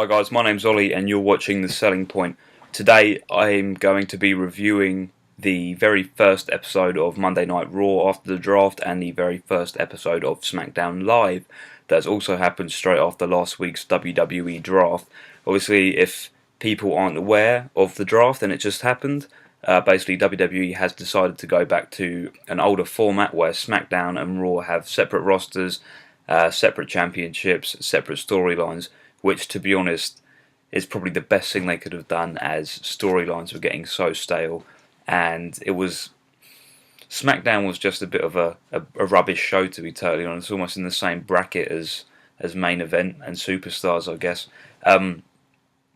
Hi guys, my name's Ollie and you're watching The Selling Point. Today I'm going to be reviewing the very first episode of Monday Night Raw after the draft and the very first episode of SmackDown Live that's also happened straight after last week's WWE draft. Obviously, if people aren't aware of the draft and it just happened, basically WWE has decided to go back to an older format where SmackDown and Raw have separate rosters, separate championships, separate storylines, which, to be honest, is probably the best thing they could have done, as storylines were getting so stale, and SmackDown was just a bit of a rubbish show, to be totally honest, almost in the same bracket as main event and superstars, I guess.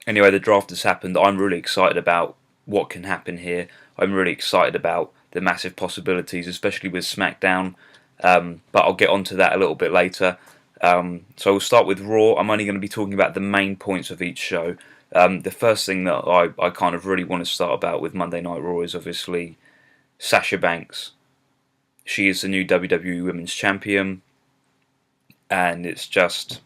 Anyway, the draft has happened. I'm really excited about what can happen here. I'm really excited about the massive possibilities, especially with SmackDown, but I'll get onto that a little bit later. So we'll start with Raw. I'm only going to be talking about the main points of each show. The first thing that I kind of really want to start about with Monday Night Raw is obviously Sasha Banks. She is the new WWE Women's Champion, and it's just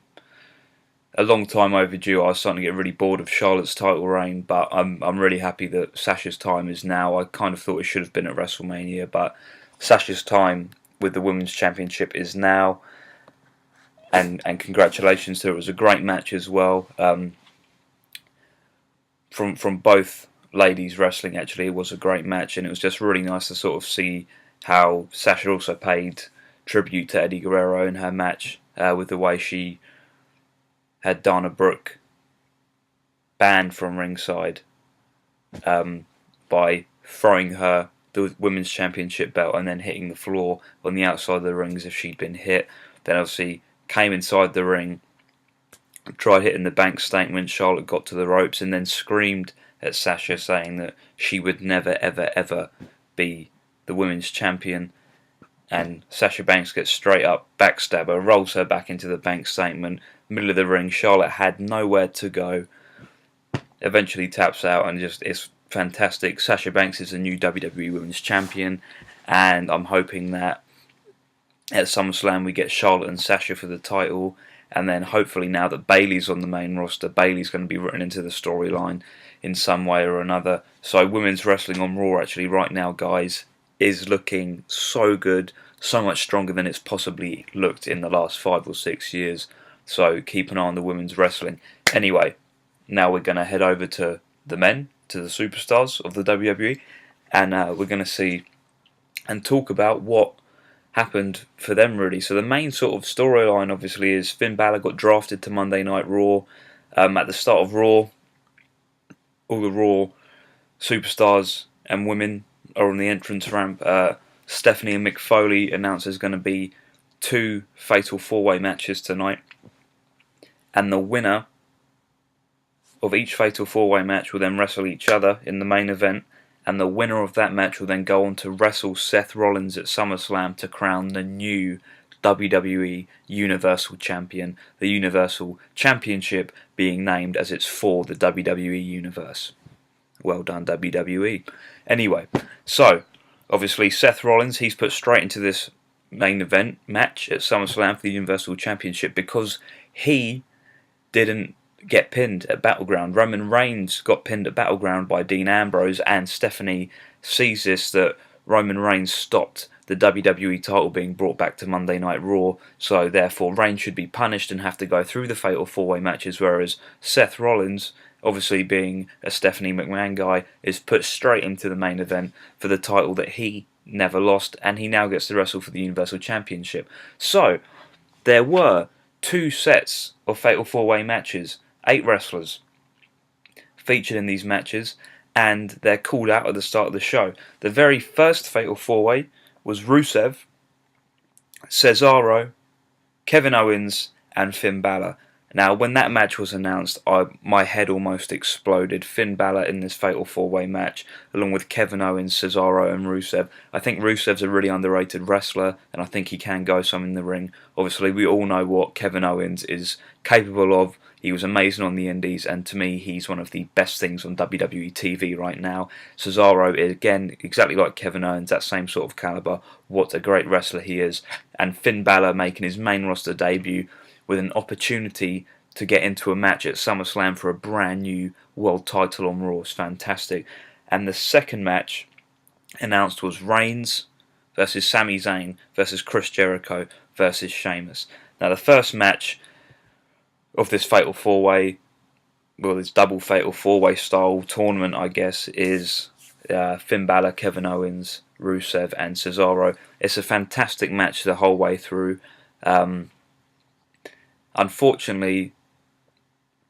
a long time overdue. I was starting to get really bored of Charlotte's title reign, but I'm really happy that Sasha's time is now. I kind of thought it should have been at WrestleMania, but Sasha's time with the Women's Championship is now. And congratulations to her. It was a great match as well. From both ladies wrestling, actually, it was a great match, and it was just really nice to sort of see how Sasha also paid tribute to Eddie Guerrero in her match with the way she had Dana Brooke banned from ringside by throwing her the Women's Championship belt and then hitting the floor on the outside of the ring as if she'd been hit. Then obviously came inside the ring, tried hitting the bank statement. Charlotte got to the ropes and then screamed at Sasha, saying that she would never, ever, ever be the women's champion. And Sasha Banks gets straight up, backstabber, rolls her back into the bank statement, middle of the ring. Charlotte had nowhere to go, eventually taps out, and just it's fantastic. Sasha Banks is the new WWE Women's Champion, and I'm hoping that at SummerSlam we get Charlotte and Sasha for the title, and then hopefully now that Bayley's on the main roster, Bayley's going to be written into the storyline in some way or another. So women's wrestling on Raw actually right now, guys, is looking so good, so much stronger than it's possibly looked in the last 5 or 6 years. So keep an eye on the women's wrestling. Anyway, now we're going to head over to the men, to the superstars of the WWE, and we're going to see and talk about what happened for them, really. So the main sort of storyline obviously is Finn Balor got drafted to Monday Night Raw. At the start of Raw, all the Raw superstars and women are on the entrance ramp. Stephanie and Mick Foley announced there's going to be 2 fatal 4-way matches tonight, and the winner of each fatal 4-way match will then wrestle each other in the main event, and the winner of that match will then go on to wrestle Seth Rollins at SummerSlam to crown the new WWE Universal Champion, the Universal Championship being named as it's for the WWE Universe. Well done, WWE. Anyway, so obviously Seth Rollins, he's put straight into this main event match at SummerSlam for the Universal Championship because he didn't get pinned at Battleground. Roman Reigns got pinned at Battleground by Dean Ambrose, and Stephanie sees this, that Roman Reigns stopped the WWE title being brought back to Monday Night Raw, so therefore Reigns should be punished and have to go through the fatal 4-way matches, whereas Seth Rollins, obviously being a Stephanie McMahon guy, is put straight into the main event for the title that he never lost, and he now gets to wrestle for the Universal Championship. So there were 2 sets of fatal 4-way matches, 8 wrestlers featured in these matches, and they're called out at the start of the show. The very first fatal 4-way was Rusev, Cesaro, Kevin Owens, and Finn Balor. Now, when that match was announced, my head almost exploded. Finn Balor in this fatal 4-way match, along with Kevin Owens, Cesaro, and Rusev. I think Rusev's a really underrated wrestler, and I think he can go some in the ring. Obviously, we all know what Kevin Owens is capable of. He was amazing on the Indies, and to me, he's one of the best things on WWE TV right now. Cesaro is, again, exactly like Kevin Owens, that same sort of caliber. What a great wrestler he is. And Finn Balor making his main roster debut with an opportunity to get into a match at SummerSlam for a brand new world title on Raw. It's fantastic. And the second match announced was Reigns versus Sami Zayn versus Chris Jericho versus Sheamus. Now the first match of this Fatal 4-Way, well, this double Fatal 4-Way style tournament, I guess, is Finn Balor, Kevin Owens, Rusev and Cesaro. It's a fantastic match the whole way through. Unfortunately,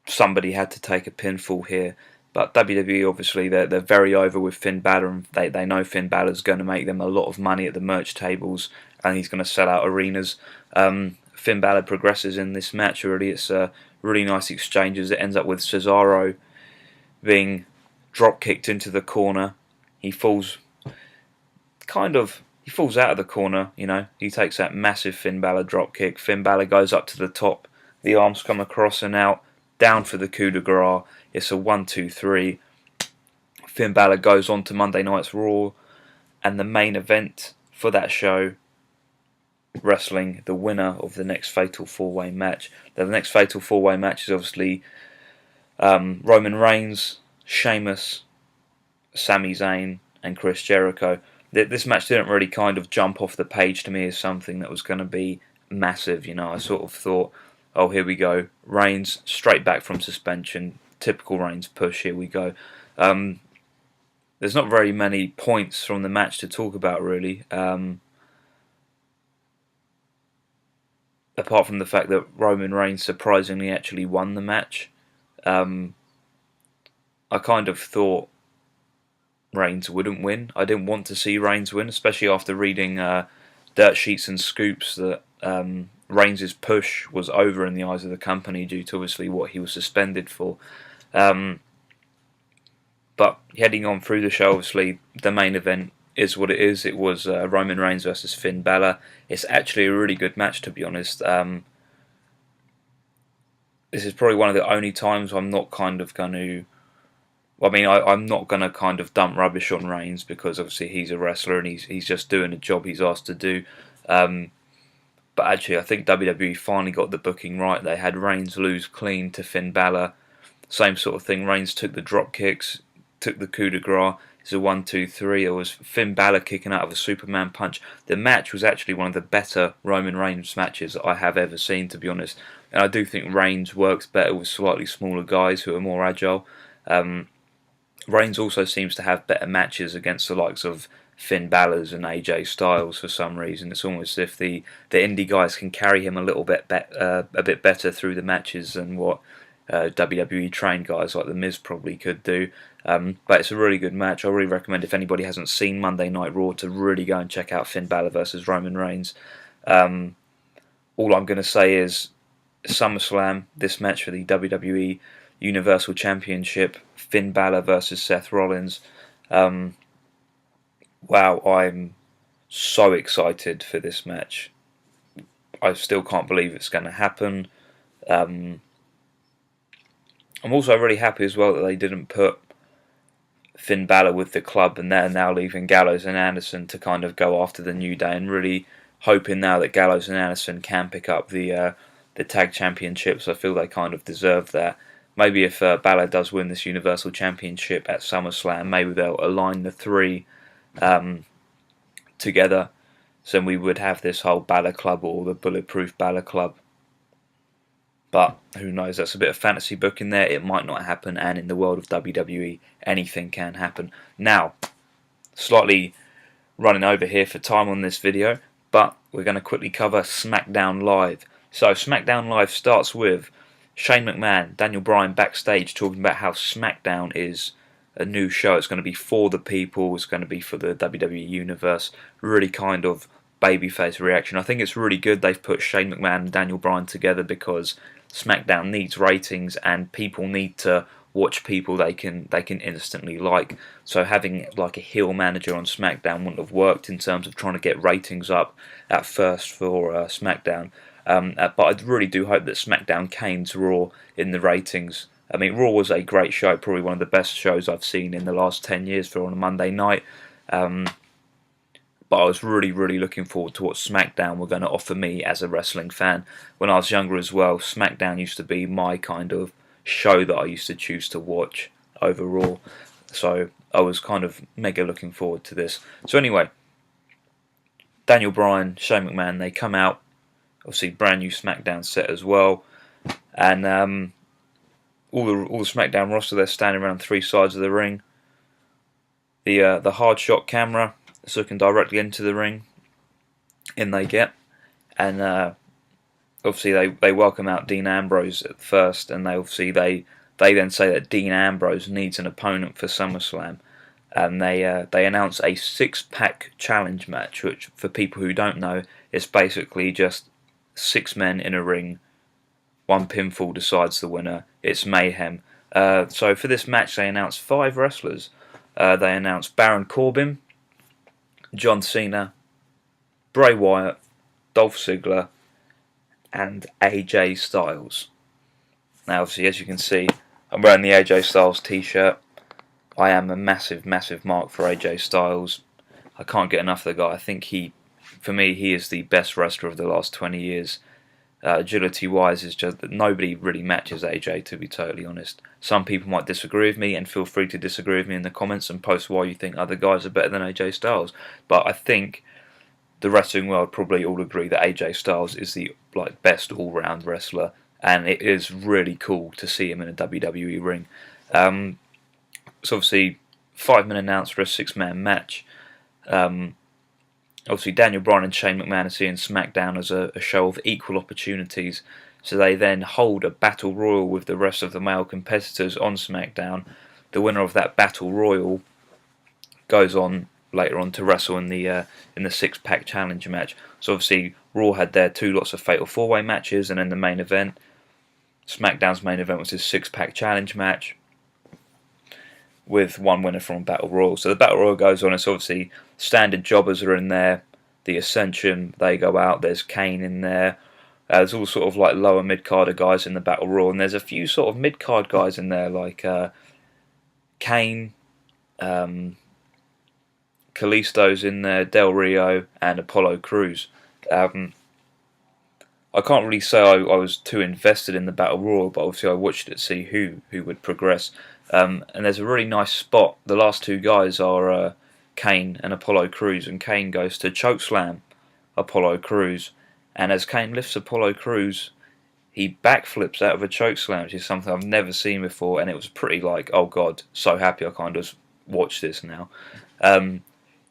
somebody had to take a pinfall here, but WWE, obviously, they're very over with Finn Balor, and they know Finn Balor's going to make them a lot of money at the merch tables, and he's going to sell out arenas. Finn Balor progresses in this match already. It's a really nice exchanges. It ends up with Cesaro being drop kicked into the corner. He falls out of the corner, you know. He takes that massive Finn Balor drop kick. Finn Balor goes up to the top. The arms come across and out. Down for the coup de grace. It's a 1-2-3. Finn Balor goes on to Monday Night's Raw, and the main event for that show, wrestling the winner of the next Fatal 4-Way match. The next Fatal 4-Way match is obviously Roman Reigns, Sheamus, Sami Zayn and Chris Jericho. This match didn't really kind of jump off the page to me as something that was going to be massive. You know, I sort of thought, oh, here we go. Reigns straight back from suspension. Typical Reigns push. Here we go. There's not very many points from the match to talk about, really. Apart from the fact that Roman Reigns surprisingly actually won the match. I kind of thought Reigns wouldn't win. I didn't want to see Reigns win, especially after reading dirt sheets and scoops that Reigns' push was over in the eyes of the company due to obviously what he was suspended for. But heading on through the show, obviously the main event is what it is. It was Roman Reigns versus Finn Balor. It's actually a really good match, to be honest. This is probably one of the only times I'm not kind of going to... I'm not going to kind of dump rubbish on Reigns, because obviously he's a wrestler and he's just doing a job he's asked to do. But actually, I think WWE finally got the booking right. They had Reigns lose clean to Finn Balor. Same sort of thing. Reigns took the drop kicks, took the coup de grace. It's a 1-2-3. It was Finn Balor kicking out of a Superman punch. The match was actually one of the better Roman Reigns matches that I have ever seen, to be honest. And I do think Reigns works better with slightly smaller guys who are more agile. Reigns also seems to have better matches against the likes of Finn Balor's and AJ Styles for some reason. It's almost as if the indie guys can carry him a little bit a bit better through the matches than what WWE trained guys like The Miz probably could do. But it's a really good match. I really recommend, if anybody hasn't seen Monday Night Raw, to really go and check out Finn Balor versus Roman Reigns. All I'm going to say is SummerSlam, this match for the WWE Universal Championship, Finn Balor versus Seth Rollins. Wow, I'm so excited for this match. I still can't believe it's going to happen. I'm also really happy as well that they didn't put Finn Balor with the club, and they're now leaving Gallows and Anderson to kind of go after the New Day, and really hoping now that Gallows and Anderson can pick up the tag championships. I feel they kind of deserve that. Maybe if Balor does win this Universal Championship at SummerSlam, maybe they'll align the three together, so we would have this whole Balor Club, or the Bulletproof Balor Club. But who knows, that's a bit of fantasy booking there. It might not happen, and in the world of WWE, anything can happen. Now, slightly running over here for time on this video, but we're going to quickly cover SmackDown Live. So SmackDown Live starts with Shane McMahon, Daniel Bryan backstage talking about how SmackDown is a new show. It's going to be for the people. It's going to be for the WWE Universe. Really kind of babyface reaction. I think it's really good they've put Shane McMahon and Daniel Bryan together, because SmackDown needs ratings and people need to watch people they can instantly like. So having like a heel manager on SmackDown wouldn't have worked in terms of trying to get ratings up at first for SmackDown. But I really do hope that SmackDown canes Raw in the ratings. I mean, Raw was a great show, probably one of the best shows I've seen in the last 10 years for on a Monday night. But but I was really, really looking forward to what SmackDown were going to offer me as a wrestling fan. When I was younger as well, SmackDown used to be my kind of show that I used to choose to watch over Raw. So I was kind of mega looking forward to this. So anyway, Daniel Bryan, Shane McMahon, they come out. Obviously, brand new SmackDown set as well. And all the SmackDown roster, they're standing around three sides of the ring. The hard shot camera is looking directly into the ring. In they get. And obviously they welcome out Dean Ambrose at first, and they then say that Dean Ambrose needs an opponent for SummerSlam, and they announce a 6-pack challenge match, which for people who don't know is basically just 6 men in a ring, 1 pinfall decides the winner. It's mayhem. So for this match they announced 5 wrestlers. They announced Baron Corbin, John Cena, Bray Wyatt, Dolph Ziggler, and AJ Styles. Now, obviously, as you can see, I'm wearing the AJ Styles t-shirt. I am a massive, massive mark for AJ Styles. I can't get enough of the guy. I think for me, he is the best wrestler of the last 20 years. Agility-wise, is just that nobody really matches AJ, to be totally honest. Some people might disagree with me, and feel free to disagree with me in the comments and post why you think other guys are better than AJ Styles. But I think the wrestling world probably all agree that AJ Styles is the best all-round wrestler, and it is really cool to see him in a WWE ring. So obviously 5 men announced for a 6-man match. Obviously Daniel Bryan and Shane McMahon are seeing SmackDown as a show of equal opportunities, so they then hold a battle royal with the rest of the male competitors on SmackDown. The winner of that battle royal goes on later on to wrestle in the 6-pack challenge match. So obviously Raw had their 2 lots of fatal 4-way matches, and then the main event, SmackDown's main event, was this 6-pack challenge match with 1 winner from Battle Royal. So the Battle Royal goes on. It's obviously standard jobbers are in there. The Ascension, they go out. There's Kane in there. There's all sort of lower mid-carder guys in the Battle Royal, and there's a few sort of mid-card guys in there like Kane, Kalisto's in there, Del Rio, and Apollo Crews. I can't really say I was too invested in the Battle Royal, but obviously I watched it to see who would progress. And there's a really nice spot. The last 2 guys are Kane and Apollo Crews, and Kane goes to chokeslam Apollo Crews, and as Kane lifts Apollo Crews, he backflips out of a chokeslam, which is something I've never seen before, and it was pretty oh god, so happy I kind of watch this now.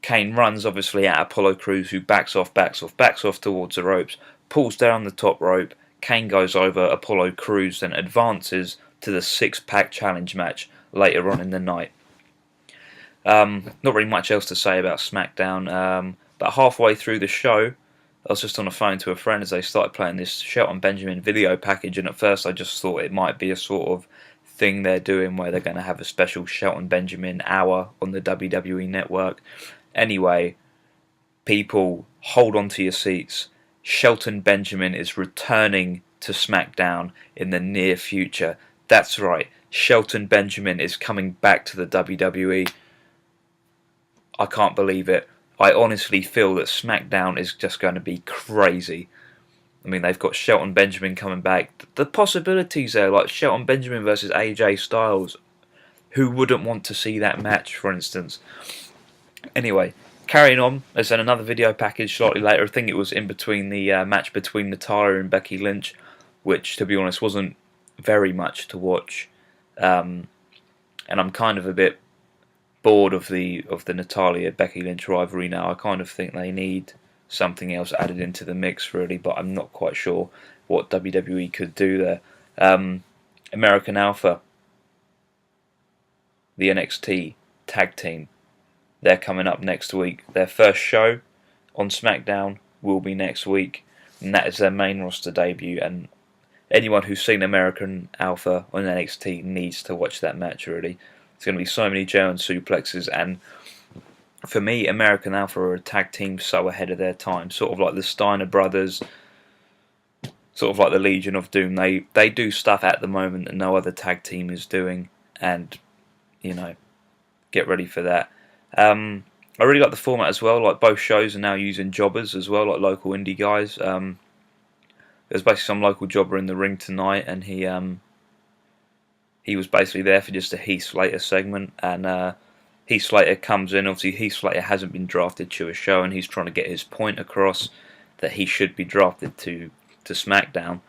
Kane runs obviously at Apollo Crews, who backs off towards the ropes, pulls down the top rope. Kane goes over Apollo Crews, then advances to the 6-pack challenge match later on in the night. Not really much else to say about SmackDown. But halfway through the show, I was just on the phone to a friend as they started playing this Shelton Benjamin video package, and at first I just thought it might be a sort of thing they're doing where they're going to have a special Shelton Benjamin hour on the WWE Network. Anyway, people, hold on to your seats. Shelton Benjamin is returning to SmackDown in the near future. That's right, Shelton Benjamin is coming back to the WWE. I can't believe it. I honestly feel that SmackDown is just going to be crazy. I mean, they've got Shelton Benjamin coming back. The possibilities there, like Shelton Benjamin versus AJ Styles. Who wouldn't want to see that match, for instance? Anyway, carrying on, there's then another video package slightly later. I think it was in between the match between Natalya and Becky Lynch, which, to be honest, wasn't very much to watch. And I'm kind of a bit bored of the Natalya Becky Lynch rivalry now. I kind of think they need something else added into the mix, really, but I'm not quite sure what WWE could do there. American Alpha, the NXT tag team, they're coming up next week. Their first show on SmackDown will be next week, and that is their main roster debut, and anyone who's seen American Alpha on NXT needs to watch that match, really. There's going to be so many German suplexes, and for me, American Alpha are a tag team so ahead of their time, sort of like the Steiner brothers, sort of like the Legion of Doom. They do stuff at the moment that no other tag team is doing, and, you know, get ready for that. I really like the format as well. Like both shows are now using jobbers as well, like local indie guys. There's basically some local jobber in the ring tonight, and he was basically there for just a Heath Slater segment, and Heath Slater comes in. Obviously, Heath Slater hasn't been drafted to a show, and he's trying to get his point across that he should be drafted to SmackDown.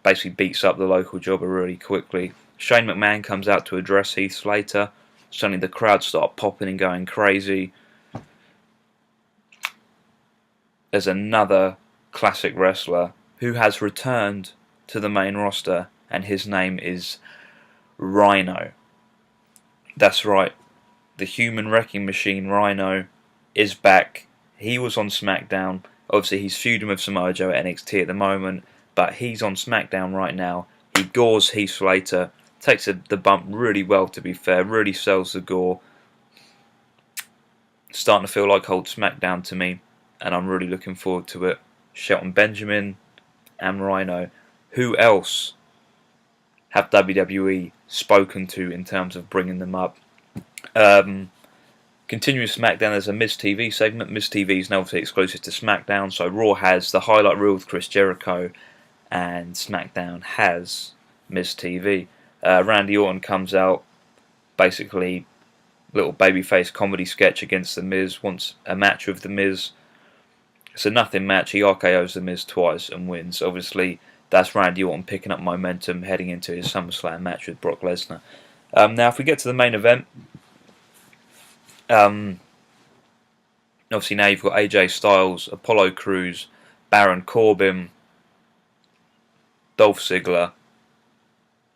Basically beats up the local jobber really quickly. Shane McMahon comes out to address Heath Slater. Suddenly the crowd start popping and going crazy. There's another classic wrestler who has returned to the main roster, and his name is Rhino. That's right, the human wrecking machine Rhino is back. He was on SmackDown. Obviously he's feuding with Samoa Joe at NXT at the moment, but he's on SmackDown right now. He gores Heath Slater, takes the bump really well, to be fair, really sells the gore. Starting to feel like old SmackDown to me, and I'm really looking forward to it. Shelton Benjamin and Rhino. Who else have WWE spoken to in terms of bringing them up? Continuing SmackDown, there's a Miz TV segment. Miz TV is now obviously exclusive to SmackDown, so Raw has the highlight reel with Chris Jericho, and SmackDown has Miz TV. Randy Orton comes out, basically little babyface comedy sketch against The Miz, wants a match with The Miz. It's a nothing match. He RKO's The Miz twice and wins. Obviously, that's Randy Orton picking up momentum heading into his SummerSlam match with Brock Lesnar. Now, if we get to the main event, obviously now you've got AJ Styles, Apollo Crews, Baron Corbin, Dolph Ziggler,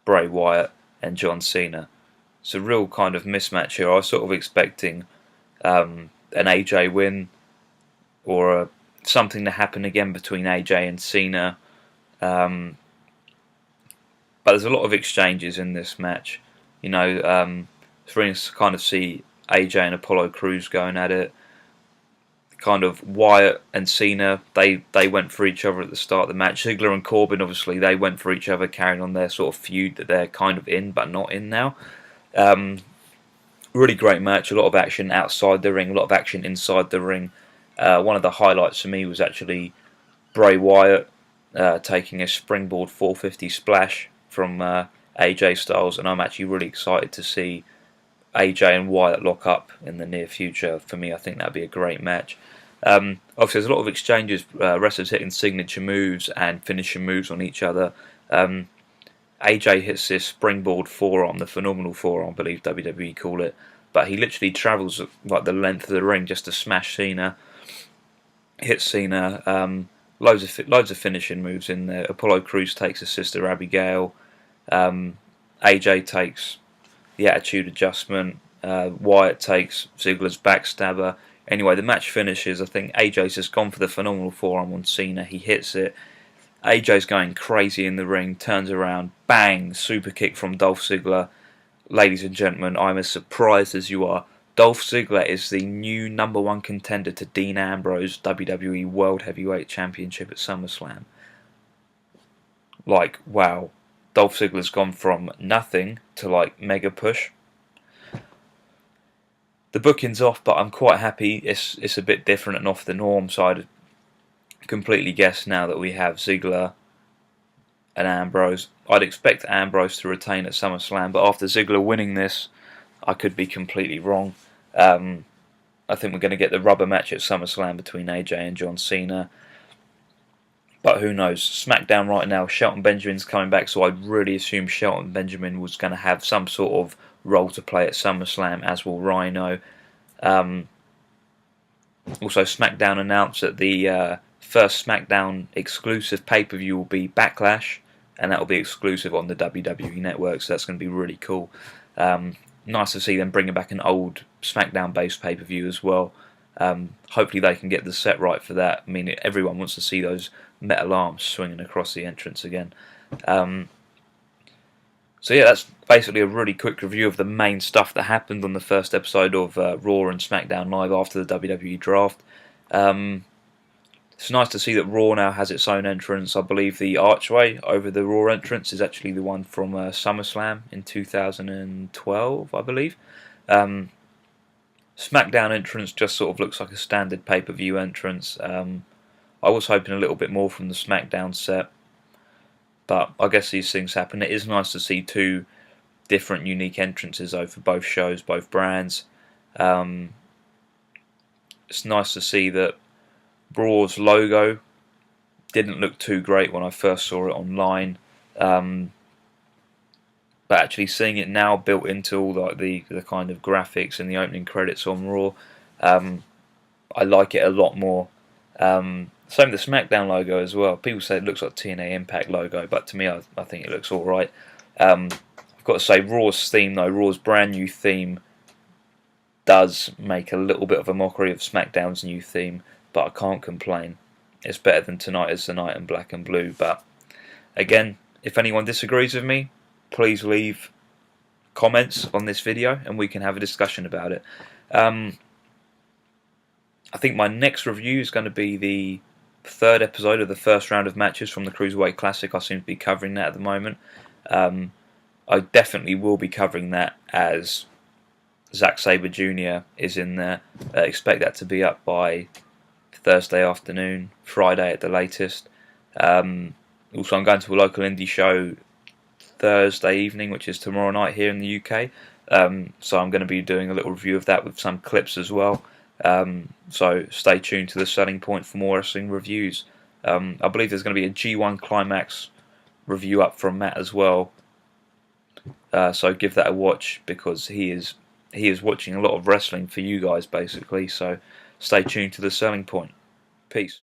Bray Wyatt, and John Cena. It's a real kind of mismatch here. I was sort of expecting an AJ win, or something to happen again between AJ and Cena. But there's a lot of exchanges in this match. You know, it's really nice to kind of see AJ and Apollo Crews going at it. Kind of Wyatt and Cena, they went for each other at the start of the match. Ziggler and Corbin, obviously, they went for each other, carrying on their sort of feud that they're kind of in, but not in now. Really great match, a lot of action outside the ring, a lot of action inside the ring. One of the highlights for me was actually Bray Wyatt taking a springboard 450 splash from AJ Styles, and I'm actually really excited to see AJ and Wyatt lock up in the near future. For me, I think that'd be a great match. Obviously, there's a lot of exchanges, wrestlers hitting signature moves and finishing moves on each other. AJ hits this springboard forearm, the phenomenal forearm, I believe WWE call it, but he literally travels like the length of the ring just to smash Cena, hits Cena. Loads of finishing moves in there. Apollo Crews takes his sister Abigail. AJ takes the attitude adjustment. Wyatt takes Ziggler's backstabber. Anyway, the match finishes. I think AJ's just gone for the phenomenal forearm on Cena. He hits it. AJ's going crazy in the ring, turns around, bang, super kick from Dolph Ziggler. Ladies and gentlemen, I'm as surprised as you are. Dolph Ziggler is the new #1 contender to Dean Ambrose WWE World Heavyweight Championship at SummerSlam. Like, wow. Dolph Ziggler's gone from nothing to like mega push. The booking's off, but I'm quite happy. It's a bit different and off the norm, so I'd completely guess now that we have Ziggler and Ambrose. I'd expect Ambrose to retain at SummerSlam, but after Ziggler winning this, I could be completely wrong. I think we're going to get the rubber match at SummerSlam between AJ and John Cena. But who knows? SmackDown right now, Shelton Benjamin's coming back, so I'd really assume Shelton Benjamin was going to have some sort of role to play at SummerSlam, as will Rhino. Also, SmackDown announced that the first SmackDown exclusive pay-per-view will be Backlash, and that will be exclusive on the WWE Network, so that's going to be really cool. Nice to see them bringing back an old SmackDown-based pay-per-view as well. Hopefully they can get the set right for that. I mean, everyone wants to see those metal arms swinging across the entrance again. So yeah, that's basically a really quick review of the main stuff that happened on the first episode of Raw and SmackDown Live after the WWE draft. It's nice to see that Raw now has its own entrance. I believe the archway over the Raw entrance is actually the one from SummerSlam in 2012, I believe. SmackDown entrance just sort of looks like a standard pay-per-view entrance. I was hoping a little bit more from the SmackDown set, but I guess these things happen. It is nice to see two different unique entrances though for both shows, both brands. It's nice to see that Raw's logo didn't look too great when I first saw it online, but actually seeing it now built into all like the kind of graphics and the opening credits on Raw, I like it a lot more. Same with the SmackDown logo as well. People say it looks like TNA Impact logo, but to me, I think it looks alright. I've got to say, Raw's theme though, Raw's brand new theme, does make a little bit of a mockery of SmackDown's new theme, but I can't complain. It's better than Tonight Is the Night in black and blue. But again, if anyone disagrees with me, please leave comments on this video and we can have a discussion about it. I think my next review is going to be the third episode of the first round of matches from the Cruiserweight Classic. I seem to be covering that at the moment. I definitely will be covering that as Zack Sabre Jr. is in there. Expect that to be up by Thursday afternoon, Friday at the latest. Also, I'm going to a local indie show Thursday evening, which is tomorrow night here in the UK. So I'm going to be doing a little review of that with some clips as well. So stay tuned to The Selling Point for more wrestling reviews. I believe there's going to be a G1 Climax review up from Matt as well. So give that a watch, because he is watching a lot of wrestling for you guys basically. So stay tuned to The Selling Point. Peace.